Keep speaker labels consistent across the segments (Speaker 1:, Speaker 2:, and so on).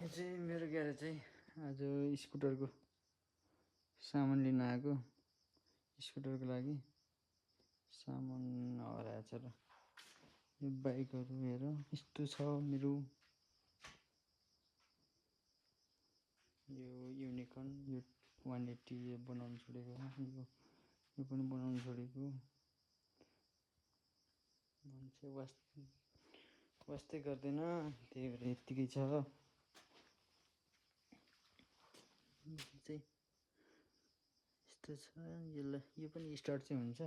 Speaker 1: यो चाहिँ मेरो ग्यारेज चाहिँ आज स्कुटरको सामान लिन आएको। स्कुटरको लागि सामान हराएछ र यो बाइकहरू हेर यस्तो छ मेरो। यो युनिकर्न यो 180 बनाउनु छोडेको, यो पनि बनाउनु छोडेको। मान्छे वास्तै गर्दैन, त्यही भएर यत्तिकै छ। चाहिँ यस्तो छ। यो पनि स्टार्ट चाहिँ हुन्छ।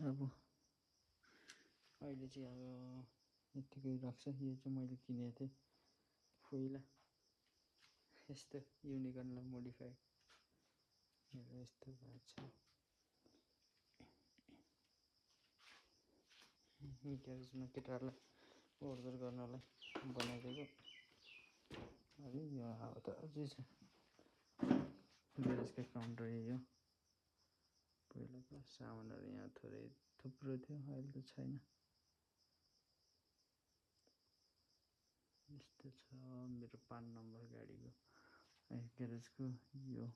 Speaker 1: अब अहिले चाहिँ अब यत्तिकै राख्छ। यो चाहिँ मैले किनेको थिएँ पहिला, यस्तो युनिकर्नलाई मोडिफाई यस्तो भएको छ। ग्यारेजमा केटाहरूलाई ओहोरदोहोर गर्नलाई बनाइदिएको। अनि यो अब त अझै छ। ग्यारेजकै काउन्टर यो पहिलाको सामानहरू यहाँ थुप्रो थियो, अहिले त छैन। यस्तो छ मेरो 5 नम्बर गाडीको ग्यारेजको यो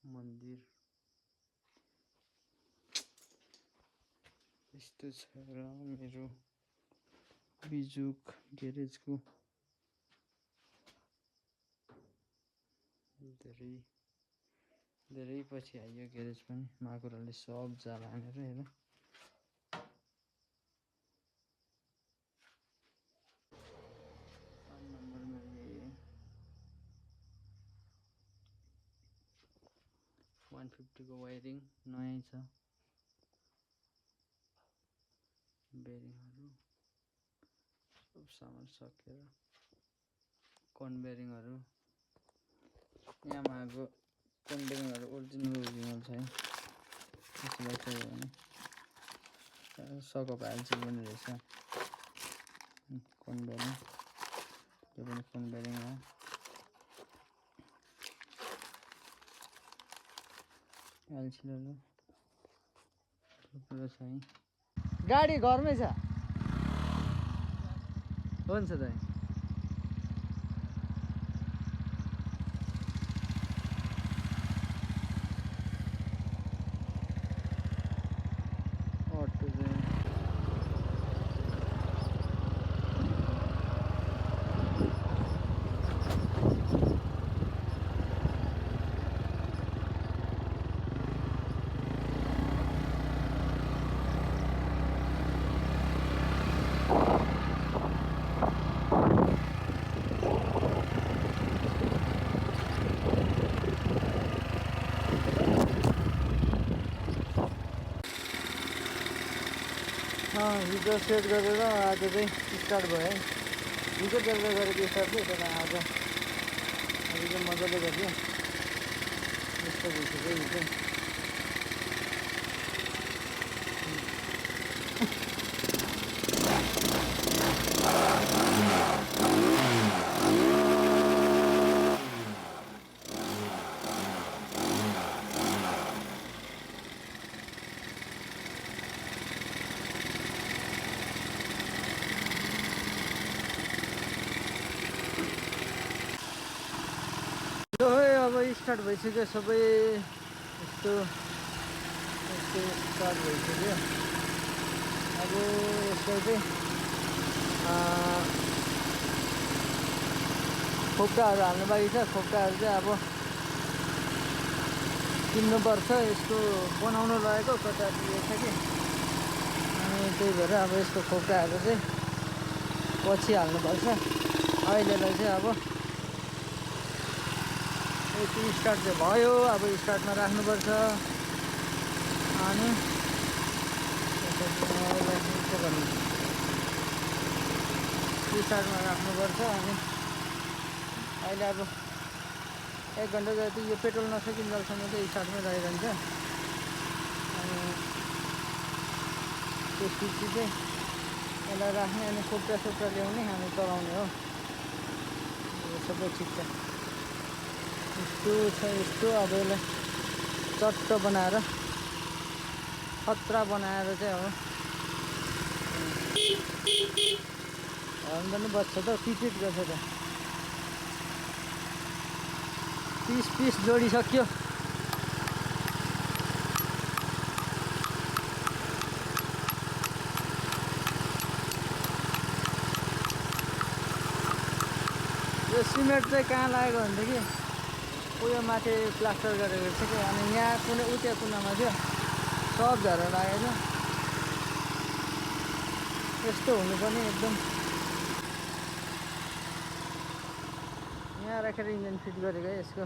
Speaker 1: मन्दिर। यस्तो छ र मेरो बिजुक ग्यारेजको धेरै पछि आयो ग्यारेज पनि। माकुराले सब जाल हानेर हेर। 5 नम्बरमा 150 को वायरिङ नयाँ छ। बेरिङहरू सब सामान सकेर कन बेरिङहरू यामाहाको कन बेरिङहरू ओरिजिनल छैन। त्यसलाई चाहियो भने सकअप हाल्छ पनि रहेछ। कन बेरिङ यो पनि कन बेरिङ हो। एलसीले थुप्रो छ। गाडी घरमै छ। हुन्छ त। अटो चाहिँ हिजो सेट गरेर आज चाहिँ स्टार्ट भयो है। हिजो बेलुका गरेको स्टार्ट थियो, तर आज चाहिँ मजाले गरिदियो। यस्तो भइसक्यो हिजो। अब स्टार्ट भइसक्यो सबै। यस्तो स्टार्ट भइसक्यो। अब यसलाई चाहिँ खोक्टाहरू हाल्नु बाँकी छ। खोक्टाहरू चाहिँ अब किन्नुपर्छ। यसको बनाउनु लगेको कता दिएछ कि, अनि त्यही भएर अब यसको खोक्टाहरू चाहिँ पछि हाल्नुपर्छ। अहिलेलाई चाहिँ अब स्टार्ट चाहिँ भयो। अब स्टार्टमा राख्नुपर्छ। अनि स्टार्टमा राख्नुपर्छ। अनि अहिले अब 1 घन्टा जति यो पेट्रोल नसकिन्जेलसम्म चाहिँ स्टार्टमै रहिरहन्छ। अनि त्यसपछि चाहिँ यसलाई राख्ने, अनि खोक्टा ल्याउने, हामी चलाउने हो। यो सबै ठिक छ। यस्तो छ। यस्तो अब यसलाई चट्ट बनाएर खतरा बनाएर चाहिँ अब हर्न पनि बज्छ त पिट गर्छ त 30 पिस जोडिसक्यो यो सिमेन्ट चाहिँ कहाँ लागेको भनेदेखि उयो माथि प्लास्टर गरेको छ कि अनि यहाँ कुनै उता कुनामा थियो सब झरेर लागेको छ यस्तो हुनुपर्ने एकदम यहाँ राखेर इन्जिन फिट गरेको है यसको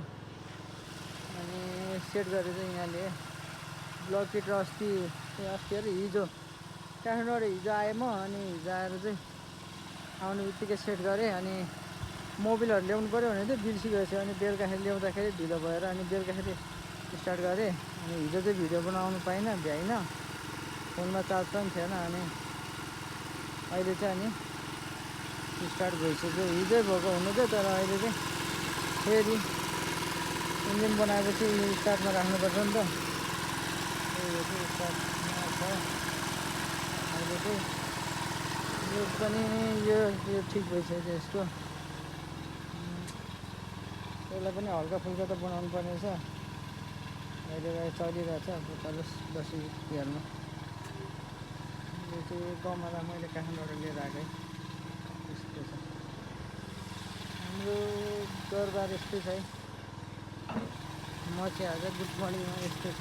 Speaker 1: अनि सेट गरेर यहाँले ब्लक किट अस्ति अरे हिजो काठमाडौँबाट हिजो आएँ म अनि हिजो आएर चाहिँ आउने बित्तिकै सेट गरेँ अनि मोबिलहरू ल्याउनु पऱ्यो भने चाहिँ बिर्सिगएको थियो अनि बेलुकाखेरि ल्याउँदाखेरि ढिलो भएर अनि बेलुकाखेरि स्टार्ट गरेँ अनि हिजो चाहिँ भिडियो बनाउनु पाइनँ भ्याइनँ फोनमा चार्ज पनि थिएन अनि अहिले चाहिँ अनि स्टार्ट भइसक्यो हिजै भएको हुनु चाहिँ तर अहिले चाहिँ फेरि इन्जिन बनाएपछि स्टार्टमा राख्नुपर्छ नि त यो चाहिँ स्टार्टमा छ अहिले चाहिँ यो पनि यो ठिक भइसक्यो यसको यसलाई पनि हल्का फुल्का त बनाउनु पर्ने छ अहिले चलिरहेछ चलोस् दसैँ तिहारमा यो चाहिँ गमला मैले काठमाडौँबाट लिएर आएको है यस्तो छ हाम्रो दरबार यस्तै छ है म चाहिँ आज गुड मर्निङमा यस्तो छ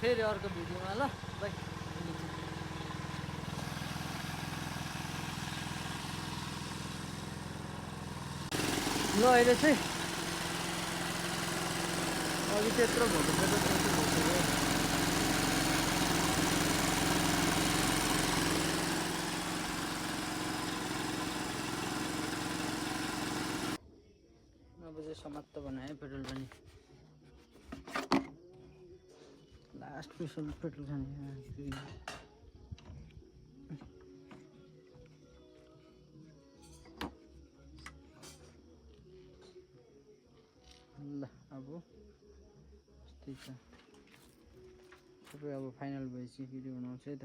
Speaker 1: फेरि अर्को भिडियोमा ल बाई ल अहिले चाहिँ अघि त्यत्रो भएको थियो अब चाहिँ समाप्त बनाएँ पेट्रोल पनि लास्ट पिसमा पेट्रोल खाने ल अब यस्तै छ सबै अब फाइनल भएपछि भिडियो बनाउँछु है त